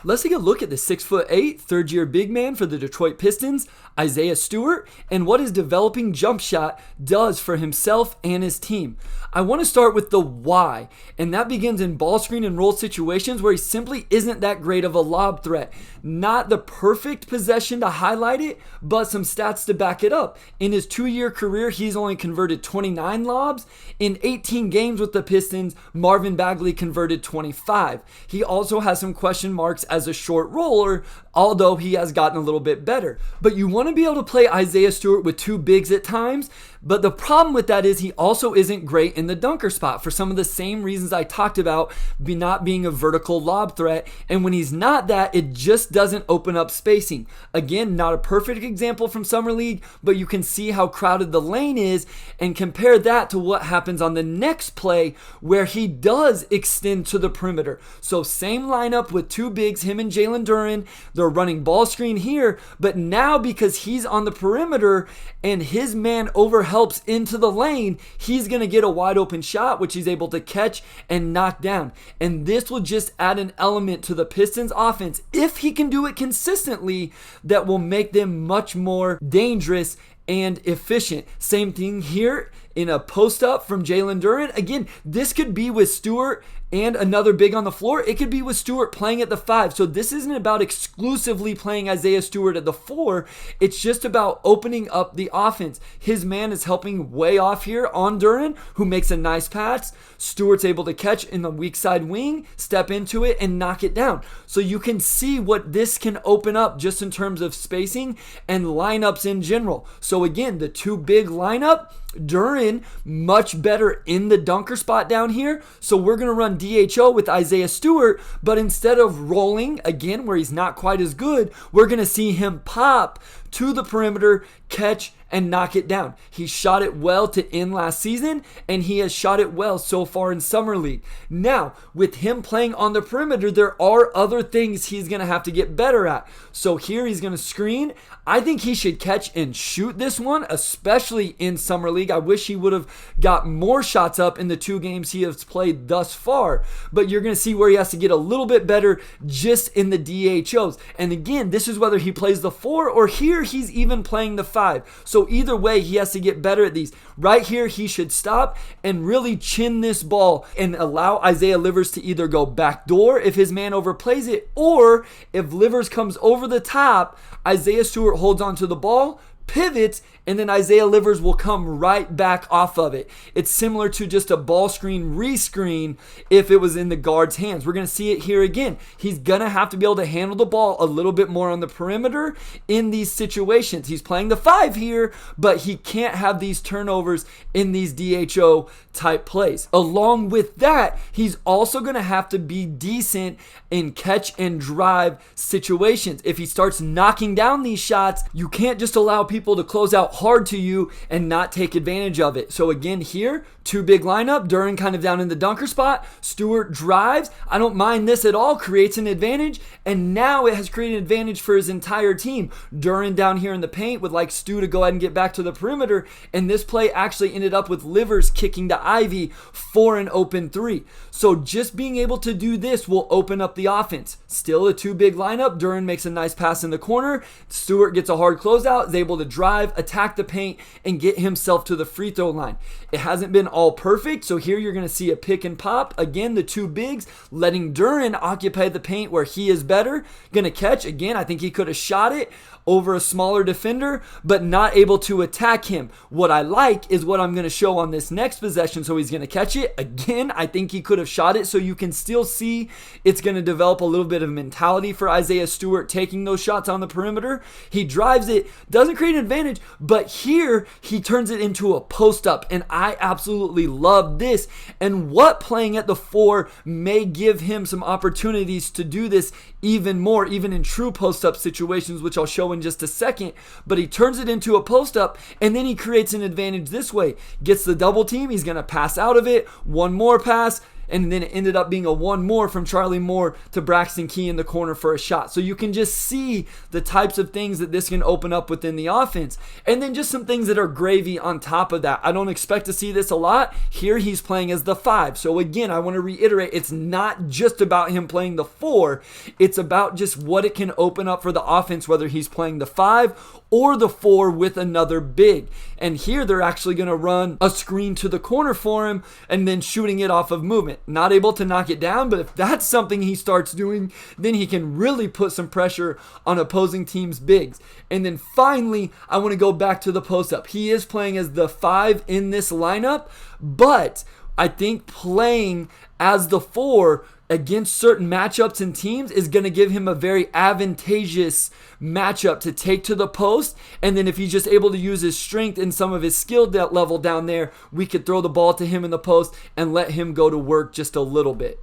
Let's take a look at the 6'8", third-year big man for the Detroit Pistons, Isaiah Stewart, and what his developing jump shot does for himself and his team. I want to start with the why, and that begins in ball screen and roll situations where he simply isn't that great of a lob threat. Not the perfect possession to highlight it, but some stats to back it up. In his 2-year career, he's only converted 29 lobs. In 18 games with the Pistons, Marvin Bagley converted 25. He also has some question marks as a short roller, although he has gotten a little bit better. But you want to be able to play Isaiah Stewart with two bigs at times, but the problem with that is he also isn't great in the dunker spot for some of the same reasons I talked about, not being a vertical lob threat. And when he's not that, it just doesn't open up spacing. Again, not a perfect example from Summer League, but you can see how crowded the lane is and compare that to what happens on the next play where he does extend to the perimeter. So same lineup with two bigs, him and Jalen Duren. They're running ball screen here, but now because he's on the perimeter and his man overhelps into the lane, he's going to get a wide open shot, which he's able to catch and knock down. And this will just add an element to the Pistons offense, if he can do it consistently, that will make them much more dangerous and efficient. Same thing here in a post up from Jalen Duren. Again, this could be with Stewart and another big on the floor. It could be with Stewart playing at the 5. So this isn't about exclusively playing Isaiah Stewart at the 4. It's just about opening up the offense. His man is helping way off here on Duren, who makes a nice pass. Stewart's able to catch in the weak side wing, step into it, and knock it down. So you can see what this can open up just in terms of spacing and lineups in general. So again, the two big lineup, Duren much better in the dunker spot down here. So we're going to run DHO with Isaiah Stewart, but instead of rolling, again, where he's not quite as good, we're going to see him pop to the perimeter, catch, and knock it down. He shot it well to end last season, and he has shot it well so far in Summer League. Now, with him playing on the perimeter, there are other things he's going to have to get better at. So here he's going to screen. I think he should catch and shoot this one, especially in Summer League. I wish he would have got more shots up in the 2 games he has played thus far, but you're going to see where he has to get a little bit better just in the DHOs. And again, this is whether he plays the 4 or here he's even playing the 5. So either way, he has to get better at these. Right here, he should stop and really chin this ball and allow Isaiah Livers to either go backdoor if his man overplays it, or if Livers comes over the top, Isaiah Stewart holds onto the ball, pivots, and then Isaiah Livers will come right back off of it. It's similar to just a ball screen rescreen if it was in the guard's hands. We're going to see it here again. He's going to have to be able to handle the ball a little bit more on the perimeter in these situations. He's playing the 5 here, but he can't have these turnovers in these DHO type plays. Along with that, he's also going to have to be decent in catch and drive situations. If he starts knocking down these shots, you can't just allow people to close out hard to you and not take advantage of it. So again here, 2 big lineup, Duren kind of down in the dunker spot, Stewart drives, I don't mind this at all, creates an advantage, and now it has created an advantage for his entire team. Duren down here in the paint would like Stu to go ahead and get back to the perimeter, and this play actually ended up with Livers kicking to Ivy for an open 3. So just being able to do this will open up the offense. Still a 2 big lineup, Duren makes a nice pass in the corner, Stewart gets a hard closeout, is able to drive, attack the paint, and get himself to the free throw line. It hasn't been all perfect, so here you're going to see a pick and pop. Again, the 2 bigs letting Duren occupy the paint where he is better. Going to catch. Again, I think he could have shot it over a smaller defender, but not able to attack him. What I like is what I'm going to show on this next possession. So he's going to catch it. Again, I think he could have shot it, so you can still see it's going to develop a little bit of mentality for Isaiah Stewart taking those shots on the perimeter. He drives it, doesn't create an advantage, but here he turns it into a post up, and I absolutely love this. And what playing at the 4 may give him some opportunities to do this even more, even in true post up situations, which I'll show in just a second. But he turns it into a post up, and then he creates an advantage this way. Gets the double team, he's going to pass out of it, one more pass, and then it ended up being a one more from Charlie Moore to Braxton Key in the corner for a shot. So you can just see the types of things that this can open up within the offense. And then just some things that are gravy on top of that. I don't expect to see this a lot. Here he's playing as the 5. So again, I want to reiterate, it's not just about him playing the 4. It's about just what it can open up for the offense, whether he's playing the 5 or the 4 with another big. And here they're actually going to run a screen to the corner for him and then shooting it off of movement. Not able to knock it down, but if that's something he starts doing, then he can really put some pressure on opposing teams' bigs. And then finally, I want to go back to the post-up. He is playing as the 5 in this lineup, but I think playing as the 4 against certain matchups and teams is going to give him a very advantageous matchup to take to the post. And then if he's just able to use his strength and some of his skill level down there, we could throw the ball to him in the post and let him go to work just a little bit.